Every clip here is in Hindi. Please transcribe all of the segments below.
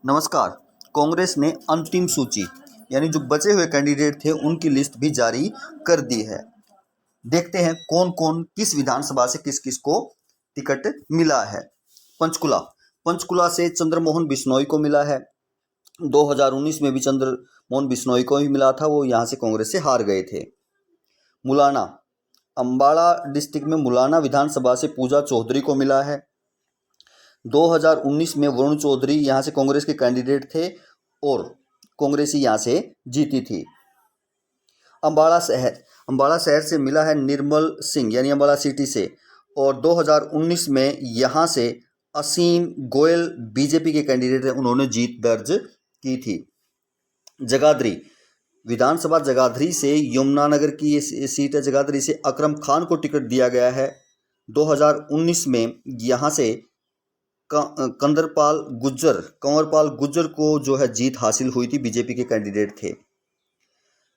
नमस्कार। कांग्रेस ने अंतिम सूची यानी जो बचे हुए कैंडिडेट थे उनकी लिस्ट भी जारी कर दी है। देखते हैं कौन कौन किस विधानसभा से किस किस को टिकट मिला है। पंचकुला पंचकुला से चंद्रमोहन बिश्नोई को मिला है। 2019 में भी चंद्रमोहन बिश्नोई को ही मिला था, वो यहाँ से कांग्रेस से हार गए थे। मुलाना अंबाला डिस्ट्रिक्ट में मुलाना विधानसभा से पूजा चौधरी को मिला है। 2019 में वरुण चौधरी यहाँ से कांग्रेस के कैंडिडेट थे और कांग्रेस ही यहाँ से जीती थी। अंबाला शहर से मिला है निर्मल सिंह यानी अंबाला सिटी से, और 2019 में यहाँ से असीम गोयल बीजेपी के कैंडिडेट हैं, उन्होंने जीत दर्ज की थी। जगाधरी विधानसभा जगाधरी से यमुनानगर की ये सीट है। जगाधरी से अकरम खान को टिकट दिया गया है। 2019 में यहाँ से कंवरपाल गुज्जर को जो है जीत हासिल हुई थी, बीजेपी के कैंडिडेट थे।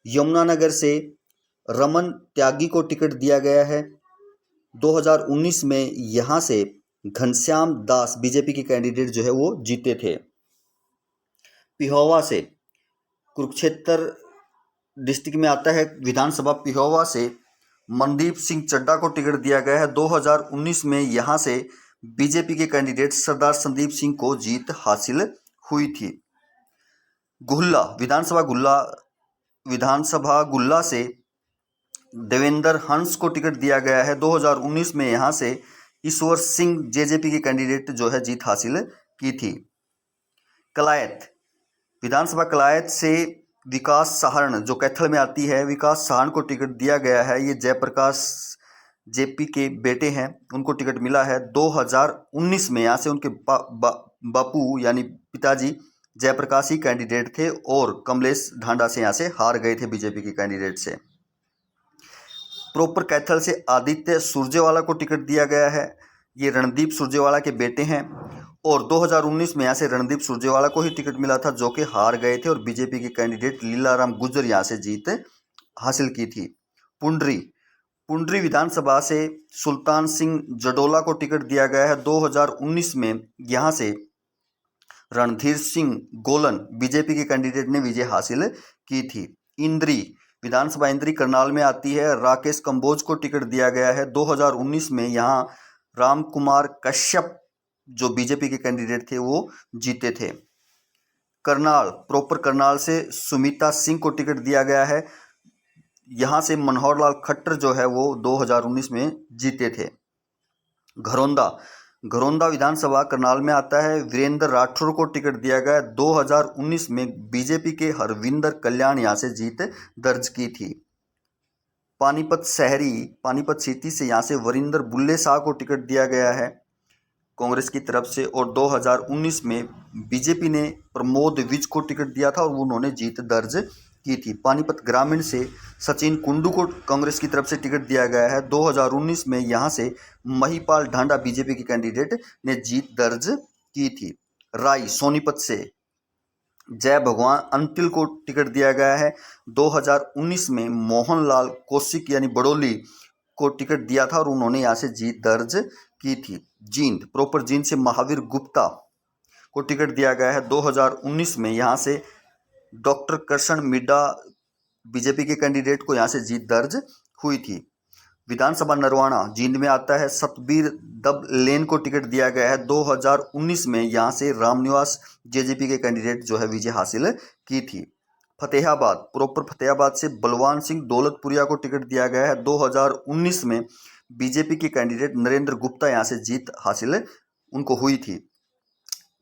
यमुनानगर से रमन त्यागी को टिकट दिया गया है। 2019 में यहाँ से घनश्याम दास बीजेपी के कैंडिडेट जो है वो जीते थे। पिहोवा से कुरुक्षेत्र डिस्ट्रिक्ट में आता है विधानसभा। पिहोवा से मनदीप सिंह चड्डा को टिकट दिया गया है। 2019 में यहाँ से बीजेपी के कैंडिडेट सरदार संदीप सिंह को जीत हासिल हुई थी। गुल्ला विधानसभा गुल्ला से देवेंद्र हंस को टिकट दिया गया है। 2019 में यहाँ से ईश्वर सिंह जेजेपी के कैंडिडेट जो है जीत हासिल की थी। कलायत विधानसभा कलायत से विकास सहारण जो कैथल में आती है, विकास सहारण को टिकट दिया गया है। ये जयप्रकाश जेपी के बेटे हैं, उनको टिकट मिला है। 2019 में यहाँ से उनके बापू यानी पिताजी जयप्रकाश ही कैंडिडेट थे और कमलेश ढांडा से यहाँ से हार गए थे बीजेपी के कैंडिडेट से। प्रॉपर कैथल से आदित्य सुरजेवाला को टिकट दिया गया है। ये रणदीप सुरजेवाला के बेटे हैं और 2019 में यहाँ से रणदीप सुरजेवाला को ही टिकट मिला था, जो कि हार गए थे और बीजेपी के कैंडिडेट लीलाराम गुज्जर यहाँ से जीत हासिल की थी। पुंडरी विधानसभा से सुल्तान सिंह जडोला को टिकट दिया गया है। 2019 में यहाँ से रणधीर सिंह गोलन बीजेपी के कैंडिडेट ने विजय हासिल की थी। इंद्री विधानसभा इंद्री करनाल में आती है। राकेश कंबोज को टिकट दिया गया है। 2019 में यहाँ राम कुमार कश्यप जो बीजेपी के कैंडिडेट थे वो जीते थे। प्रॉपर करनाल से सुमिता सिंह को टिकट दिया गया है। यहाँ से मनोहर लाल खट्टर जो है वो 2019 में जीते थे। घरौंदा विधानसभा करनाल में आता है। वीरेंद्र राठौर को टिकट दिया गया। 2019 में बीजेपी के हरविंदर कल्याण यहाँ से जीत दर्ज की थी। पानीपत सिटी से यहाँ से वरिंदर बुल्ले शाह को टिकट दिया गया है कांग्रेस की तरफ से, और 2019 में बीजेपी ने प्रमोद विज को टिकट दिया था और उन्होंने जीत दर्ज की थी। पानीपत ग्रामीण से सचिन कुंडू को कांग्रेस की तरफ से टिकट दिया गया है। 2019 में यहाँ से महिपाल ढांडा बीजेपी के कैंडिडेट ने जीत दर्ज की थी। राय सोनीपत से जय भगवान अंतिल को टिकट दिया गया है। 2019 में मोहनलाल कौशिक यानी बड़ोली को टिकट दिया था और उन्होंने यहाँ से जीत दर्ज की थी। जींद से महावीर गुप्ता को टिकट दिया गया है। 2019 में यहाँ से डॉक्टर कृष्ण मिड्डा बीजेपी के कैंडिडेट को यहाँ से जीत दर्ज हुई थी। विधानसभा नरवाना जींद में आता है। सतबीर दब लेन को टिकट दिया गया है। 2019 में यहाँ से रामनिवास जेजेपी के कैंडिडेट जो है विजय हासिल की थी। फतेहाबाद से बलवान सिंह दौलतपुरिया को टिकट दिया गया है। 2019 में बीजेपी के कैंडिडेट नरेंद्र गुप्ता यहाँ से जीत हासिल उनको हुई थी।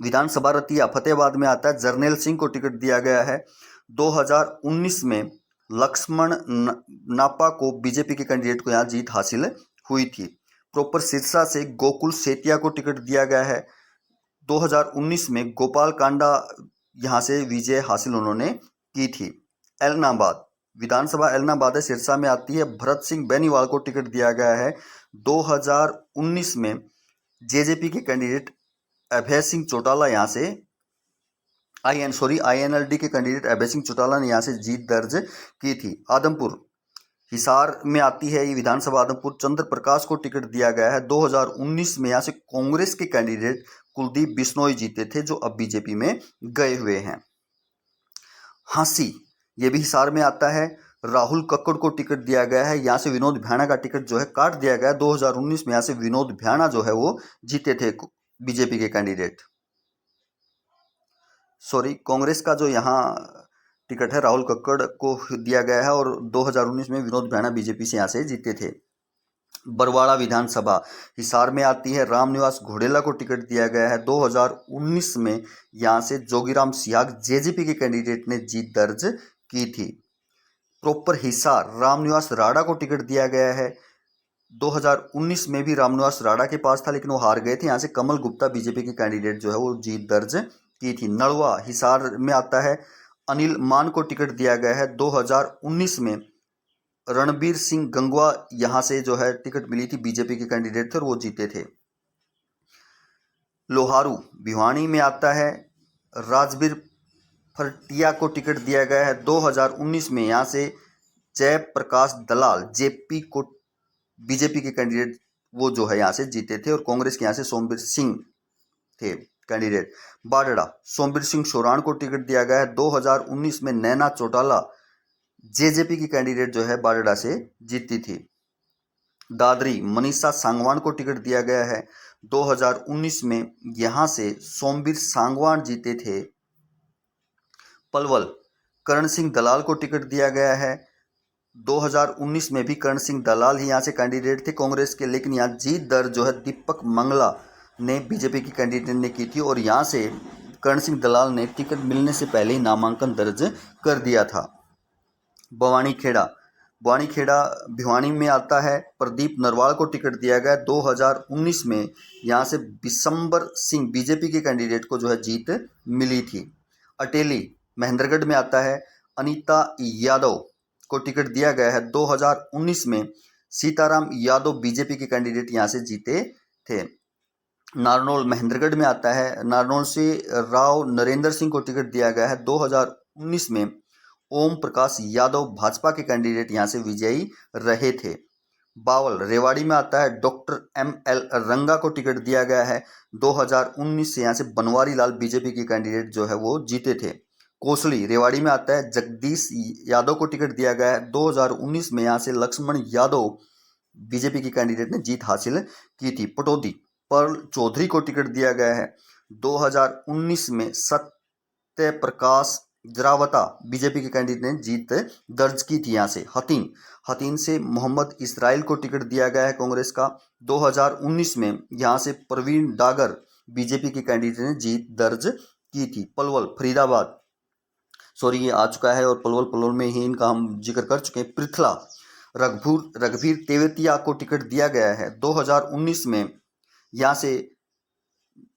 विधानसभा रतिया फतेहाबाद में आता है। जर्नैल सिंह को टिकट दिया गया है। 2019 में लक्ष्मण नापा को बीजेपी के कैंडिडेट को यहाँ जीत हासिल हुई थी। प्रॉपर सिरसा से गोकुल सेतिया को टिकट दिया गया है। 2019 में गोपाल कांडा यहाँ से विजय हासिल उन्होंने की थी। एलनाबाद विधानसभा एलनाबाद है, सिरसा में आती है। भरत सिंह बेनीवाल को टिकट दिया गया है। 2019 में जेजेपी के कैंडिडेट अभय सिंह चौटाला यहाँ से INLD के कैंडिडेट अभय सिंह चौटाला ने यहाँ से जीत दर्ज की थी। आदमपुर हिसार में आती है ये विधानसभा आदमपुर, चंद्र प्रकाश को टिकट दिया गया है। 2019 में यहाँ से कांग्रेस के कैंडिडेट कुलदीप बिश्नोई जीते थे, जो अब बीजेपी में गए हुए हैं। हांसी, ये भी हिसार में आता है। राहुल कक्कड़ को टिकट दिया गया है, यहाँ से विनोद भ्याणा का टिकट जो है काट दिया गया है। 2019 में यहाँ से विनोद भ्याणा जो है वो जीते थे बीजेपी के कैंडिडेट। कांग्रेस का जो यहाँ टिकट है राहुल कक्कड़ को दिया गया है, और 2019 में विनोद भ्याणा बीजेपी से यहाँ से जीते थे। बरवाड़ा विधानसभा हिसार में आती है। रामनिवास घोडेला को टिकट दिया गया है। 2019 में यहाँ से जोगीराम सियाग जेजेपी के कैंडिडेट ने जीत दर्ज की थी। प्रॉपर हिसार रामनिवास राणा को टिकट दिया गया है। 2019 में भी रामनिवास राणा के पास था, लेकिन वो हार गए थे। यहाँ से कमल गुप्ता बीजेपी के कैंडिडेट जो है वो जीत दर्ज की थी। नलवा हिसार में आता है। अनिल मान को टिकट दिया गया है। 2019 में रणबीर सिंह गंगवा यहाँ से जो है टिकट मिली थी, बीजेपी के कैंडिडेट थे और वो जीते थे। लोहारू भिवानी में आता है। राजबीर फरटिया को टिकट दिया गया है। 2019 में यहाँ से जयप्रकाश दलाल जेपी को बीजेपी के कैंडिडेट वो जो है यहाँ से जीते थे, और कांग्रेस के यहाँ से सोमवीर सिंह थे कैंडिडेट। बाडड़ा सोमवीर सिंह सोराण को टिकट दिया गया है। 2019 में नैना चौटाला जेजेपी की कैंडिडेट जो है बाडड़ा से जीती थी। दादरी मनीषा सांगवान को टिकट दिया गया है। 2019 में यहाँ से सोमवीर सांगवान जीते थे। पलवल करण सिंह दलाल को टिकट दिया गया है। 2019 में भी करण सिंह दलाल ही यहाँ से कैंडिडेट थे कांग्रेस के, लेकिन यहाँ जीत दर्ज जो है दीपक मंगला ने बीजेपी की कैंडिडेट ने की थी, और यहाँ से करण सिंह दलाल ने टिकट मिलने से पहले ही नामांकन दर्ज कर दिया था। बवानीखेड़ा भिवानी में आता है। प्रदीप नरवाल को टिकट दिया गया। 2019 में यहाँ से बिशंबर सिंह बीजेपी के कैंडिडेट को जो है जीत मिली थी। अटेली महेंद्रगढ़ में आता है। अनीता यादव को टिकट दिया गया है। 2019 में सीताराम यादव बीजेपी के कैंडिडेट यहाँ से जीते थे। नारनौल महेंद्रगढ़ में आता है। नारनौल से राव नरेंद्र सिंह को टिकट दिया गया है। 2019 में ओम प्रकाश यादव भाजपा के कैंडिडेट यहाँ से विजयी रहे थे। बावल रेवाड़ी में आता है। डॉक्टर ML रंगा को टिकट दिया गया है। 2019 से यहाँ से बनवारी लाल बीजेपी के कैंडिडेट जो है वो जीते थे। कोसली रेवाड़ी में आता है। जगदीश यादव को टिकट दिया गया है। 2019 में यहाँ से लक्ष्मण यादव बीजेपी की कैंडिडेट ने जीत हासिल की थी। पटौदी पर्ल चौधरी को टिकट दिया गया है। 2019 में सत्य प्रकाश जरावता बीजेपी के कैंडिडेट ने जीत दर्ज की थी यहाँ से। हतीन से मोहम्मद इसराइल को टिकट दिया गया है कांग्रेस का। 2019 में यहाँ से प्रवीण डागर बीजेपी के कैंडिडेट ने जीत दर्ज की थी। पलवल फरीदाबाद ये आ चुका है, और पलवल में ही इनका हम जिक्र कर चुके हैं। पृथला रघुवीर तेवतिया को टिकट दिया गया है। 2019 में यहाँ से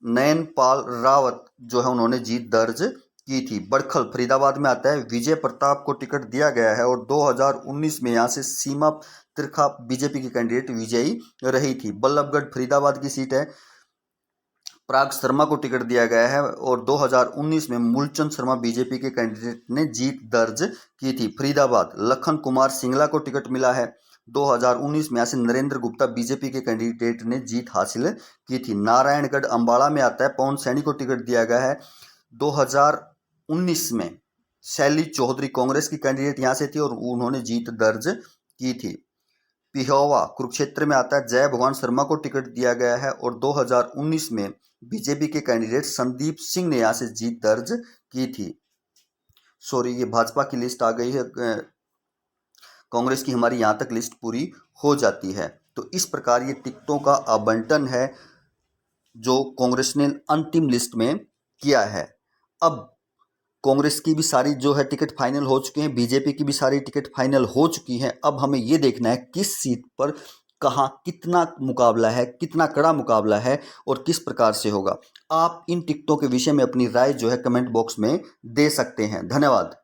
नयनपाल रावत जो है उन्होंने जीत दर्ज की थी। बड़खल फरीदाबाद में आता है। विजय प्रताप को टिकट दिया गया है, और 2019 में यहाँ से सीमा त्रिखा बीजेपी की कैंडिडेट विजयी रही थी। बल्लभगढ़ फरीदाबाद की सीट है। पराग शर्मा को टिकट दिया गया है, और 2019 में मूलचंद शर्मा बीजेपी के कैंडिडेट ने जीत दर्ज की थी। फरीदाबाद लखन कुमार सिंगला को टिकट मिला है। 2019 में यहाँ से नरेंद्र गुप्ता बीजेपी के कैंडिडेट ने जीत हासिल की थी। नारायणगढ़ अंबाला में आता है। पवन सैनी को टिकट दिया गया है। 2019 में शैली चौधरी कांग्रेस की कैंडिडेट यहाँ से थी, और उन्होंने जीत दर्ज की थी। पिहोवा कुरुक्षेत्र में आता है। जय भगवान शर्मा को टिकट दिया गया है, और 2019 में बीजेपी के कैंडिडेट संदीप सिंह ने यहाँ से जीत दर्ज की थी। ये भाजपा की लिस्ट आ गई है। कांग्रेस की हमारी यहाँ तक लिस्ट पूरी हो जाती है। तो इस प्रकार ये टिकटों का आवंटन है जो कांग्रेस ने अंतिम लिस्ट में किया है। अब कांग्रेस की भी सारी जो है टिकट फाइनल हो चुके हैं, बीजेपी की भी सारी टिकट फाइनल हो चुकी हैं। अब हमें ये देखना है किस सीट पर कहाँ कितना मुकाबला है, कितना कड़ा मुकाबला है और किस प्रकार से होगा। आप इन टिकटों के विषय में अपनी राय जो है कमेंट बॉक्स में दे सकते हैं। धन्यवाद।